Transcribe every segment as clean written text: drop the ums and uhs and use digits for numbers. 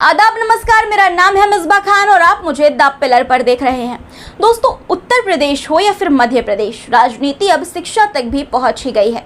आदाब, नमस्कार। मेरा नाम है मिसबा खान और आप मुझे द पिलर पर देख रहे हैं। दोस्तों, उत्तर प्रदेश हो या फिर मध्य प्रदेश, राजनीति अब शिक्षा तक भी पहुंच ही गई है।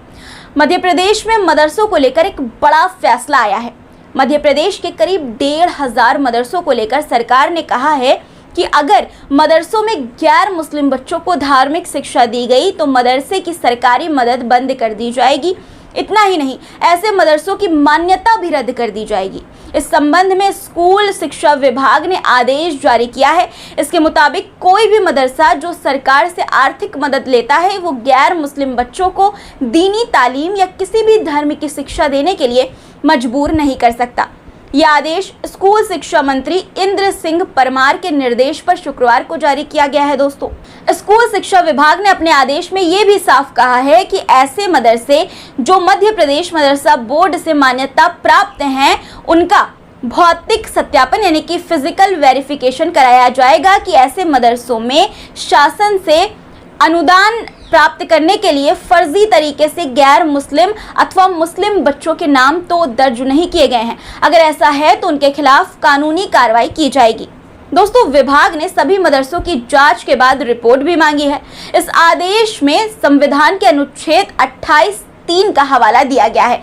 मध्य प्रदेश में मदरसों को लेकर एक बड़ा फैसला आया है। मध्य प्रदेश के करीब 1,500 मदरसों को लेकर सरकार ने कहा है कि अगर मदरसों में गैर मुस्लिम बच्चों को धार्मिक शिक्षा दी गई तो मदरसे की सरकारी मदद बंद कर दी जाएगी। इतना ही नहीं, ऐसे मदरसों की मान्यता भी रद्द कर दी जाएगी। इस संबंध में स्कूल शिक्षा विभाग ने आदेश जारी किया है। इसके मुताबिक कोई भी मदरसा जो सरकार से आर्थिक मदद लेता है वो गैर मुस्लिम बच्चों को दीनी तालीम या किसी भी धर्म की शिक्षा देने के लिए मजबूर नहीं कर सकता। यह आदेश स्कूल शिक्षा मंत्री इंद्र सिंह परमार के निर्देश पर शुक्रवार को जारी किया गया है। दोस्तों, स्कूल शिक्षा विभाग ने अपने आदेश में ये भी साफ कहा है कि ऐसे मदरसे जो मध्य प्रदेश मदरसा बोर्ड से मान्यता प्राप्त हैं, उनका भौतिक सत्यापन यानी कि फिजिकल वेरिफिकेशन कराया जाएगा कि ऐसे मदरसों में शासन से अनुदान प्राप्त करने के लिए फर्जी तरीके से गैर मुस्लिम अथवा मुस्लिम बच्चों के नाम तो दर्ज नहीं किए गए हैं। अगर ऐसा है तो उनके खिलाफ कानूनी कार्रवाई की जाएगी। दोस्तों, विभाग ने सभी मदरसों की जांच के बाद रिपोर्ट भी मांगी है। इस आदेश में संविधान के अनुच्छेद 28(3) का हवाला दिया गया है।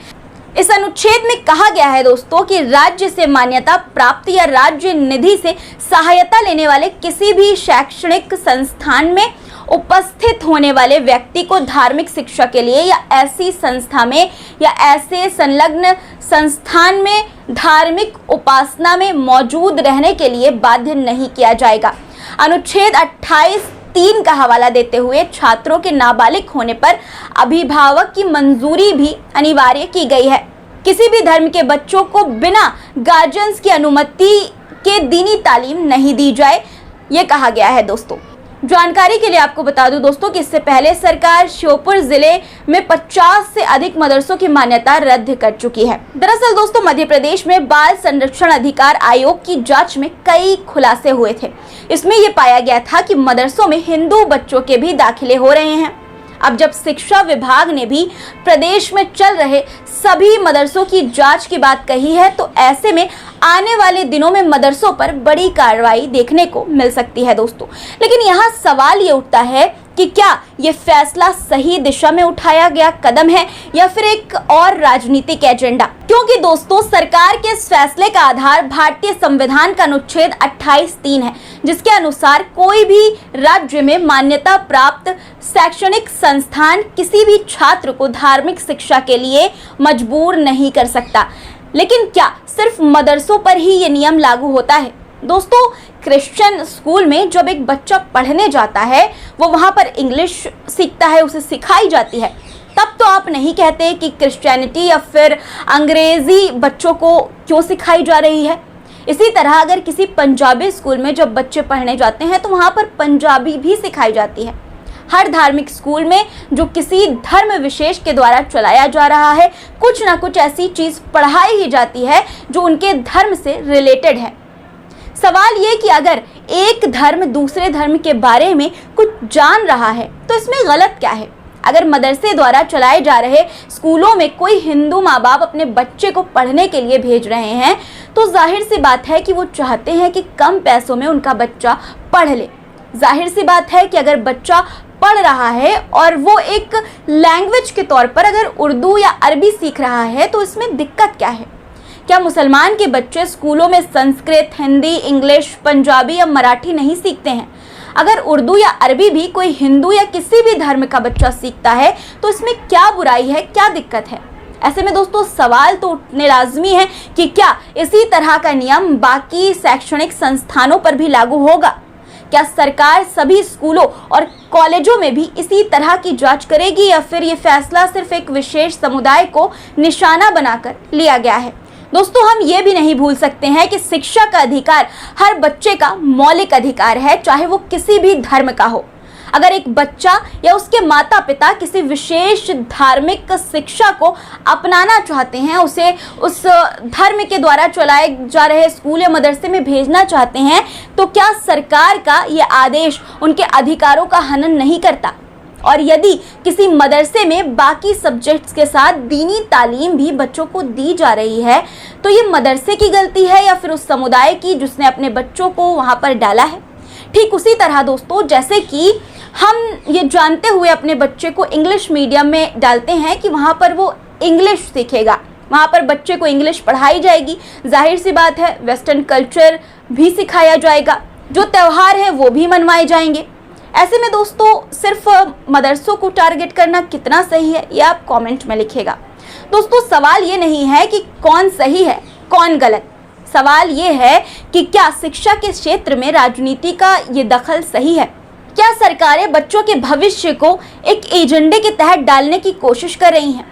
इस अनुच्छेद में कहा गया है दोस्तों कि राज्य से मान्यता प्राप्त या राज्य निधि से सहायता लेने वाले किसी भी शैक्षणिक संस्थान में उपस्थित होने वाले व्यक्ति को धार्मिक शिक्षा के लिए या ऐसी संस्था में या ऐसे संलग्न संस्थान में धार्मिक उपासना में मौजूद रहने के लिए बाध्य नहीं किया जाएगा। अनुच्छेद 28(3) का हवाला देते हुए छात्रों के नाबालिग होने पर अभिभावक की मंजूरी भी अनिवार्य की गई है। किसी भी धर्म के बच्चों को बिना गार्जियंस की अनुमति के दीनी तालीम नहीं दी जाए, ये कहा गया है। दोस्तों, जानकारी के लिए आपको बता दूं दोस्तों कि इससे पहले सरकार श्योपुर जिले में 50 से अधिक मदरसों की मान्यता रद्द कर चुकी है। दरअसल दोस्तों, मध्य प्रदेश में बाल संरक्षण अधिकार आयोग की जांच में कई खुलासे हुए थे। इसमें यह पाया गया था कि मदरसों में हिंदू बच्चों के भी दाखिले हो रहे हैं। अब जब शिक्षा विभाग ने भी प्रदेश में चल रहे सभी मदरसों की जांच की बात कही है, तो ऐसे में आने वाले दिनों में मदरसों पर बड़ी कार्रवाई देखने को मिल सकती है। दोस्तों, लेकिन यहाँ सवाल ये उठता है कि क्या ये फैसला सही दिशा में उठाया गया कदम है या फिर एक और राजनीतिक एजेंडा? क्योंकि दोस्तों, सरकार के इस फैसले का आधार भारतीय संविधान का अनुच्छेद 28(3) है, जिसके अनुसार कोई भी राज्य में मान्यता प्राप्त शैक्षणिक संस्थान किसी भी छात्र को धार्मिक शिक्षा के लिए मजबूर नहीं कर सकता। लेकिन क्या सिर्फ मदरसों पर ही ये नियम लागू होता है? दोस्तों, क्रिश्चियन स्कूल में जब एक बच्चा पढ़ने जाता है, वो वहाँ पर इंग्लिश सीखता है, उसे सिखाई जाती है, तब तो आप नहीं कहते कि क्रिश्चियनिटी या फिर अंग्रेजी बच्चों को क्यों सिखाई जा रही है। इसी तरह अगर किसी पंजाबी स्कूल में जब बच्चे पढ़ने जाते हैं तो वहाँ पर पंजाबी भी सिखाई जाती है। हर धार्मिक स्कूल में जो किसी धर्म विशेष के द्वारा चलाया जा रहा है, कुछ ना कुछ ऐसी चीज पढ़ाई ही जाती है जो उनके धर्म से रिलेटेड है। सवाल ये कि अगर एक धर्म दूसरे धर्म के बारे में कुछ जान रहा है तो इसमें गलत क्या है? अगर मदरसे द्वारा चलाए जा रहे स्कूलों में कोई हिंदू माँ बाप अपने बच्चे को पढ़ने के लिए भेज रहे हैं तो जाहिर सी बात है कि वो चाहते हैं कि कम पैसों में उनका बच्चा पढ़ ले। जाहिर सी बात है कि अगर बच्चा पढ़ रहा है और वो एक लैंग्वेज के तौर पर अगर उर्दू या अरबी सीख रहा है तो इसमें दिक्कत क्या है? क्या मुसलमान के बच्चे स्कूलों में संस्कृत, हिंदी, इंग्लिश, पंजाबी या मराठी नहीं सीखते हैं? अगर उर्दू या अरबी भी कोई हिंदू या किसी भी धर्म का बच्चा सीखता है तो इसमें क्या बुराई है, क्या दिक्कत है? ऐसे में दोस्तों, सवाल तो उठने लाजमी है कि क्या इसी तरह का नियम बाकी शैक्षणिक संस्थानों पर भी लागू होगा? क्या सरकार सभी स्कूलों और कॉलेजों में भी इसी तरह की जांच करेगी या फिर ये फैसला सिर्फ एक विशेष समुदाय को निशाना बनाकर लिया गया है? दोस्तों, हम ये भी नहीं भूल सकते हैं कि शिक्षा का अधिकार हर बच्चे का मौलिक अधिकार है, चाहे वो किसी भी धर्म का हो। अगर एक बच्चा या उसके माता पिता किसी विशेष धार्मिक शिक्षा को अपनाना चाहते हैं, उसे उस धर्म के द्वारा चलाए जा रहे स्कूल या मदरसे में भेजना चाहते हैं, तो क्या सरकार का यह आदेश उनके अधिकारों का हनन नहीं करता? और यदि किसी मदरसे में बाकी सब्जेक्ट्स के साथ दीनी तालीम भी बच्चों को दी जा रही है तो ये मदरसे की गलती है या फिर उस समुदाय की जिसने अपने बच्चों को वहाँ पर डाला है। ठीक उसी तरह दोस्तों, जैसे कि हम ये जानते हुए अपने बच्चे को इंग्लिश मीडियम में डालते हैं कि वहाँ पर वो इंग्लिश सीखेगा, वहाँ पर बच्चे को इंग्लिश पढ़ाई जाएगी, जाहिर सी बात है वेस्टर्न कल्चर भी सिखाया जाएगा, जो त्यौहार है वो भी मनवाए जाएंगे। ऐसे में दोस्तों सिर्फ मदरसों को टारगेट करना कितना सही है ये आप कमेंट में लिखिएगा। दोस्तों सवाल ये नहीं है कि कौन सही है कौन गलत, सवाल ये है कि क्या शिक्षा के क्षेत्र में राजनीति का ये दखल सही है। क्या सरकारें बच्चों के भविष्य को एक एजेंडे के तहत डालने की कोशिश कर रही हैं।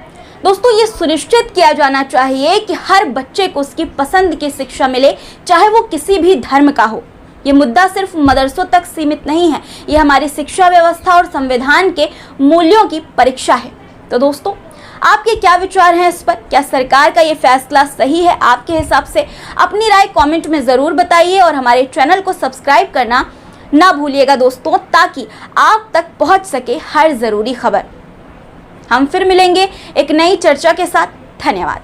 दोस्तों ये सुनिश्चित किया जाना चाहिए कि हर बच्चे को उसकी पसंद की शिक्षा मिले, चाहे वो किसी भी धर्म का हो। ये मुद्दा सिर्फ मदरसों तक सीमित नहीं है, ये हमारी शिक्षा व्यवस्था और संविधान के मूल्यों की परीक्षा है। तो दोस्तों आपके क्या विचार हैं इस पर, क्या सरकार का ये फैसला सही है आपके हिसाब से? अपनी राय कमेंट में ज़रूर बताइए और हमारे चैनल को सब्सक्राइब करना ना भूलिएगा दोस्तों, ताकि आप तक पहुंच सके हर ज़रूरी खबर। हम फिर मिलेंगे एक नई चर्चा के साथ। धन्यवाद।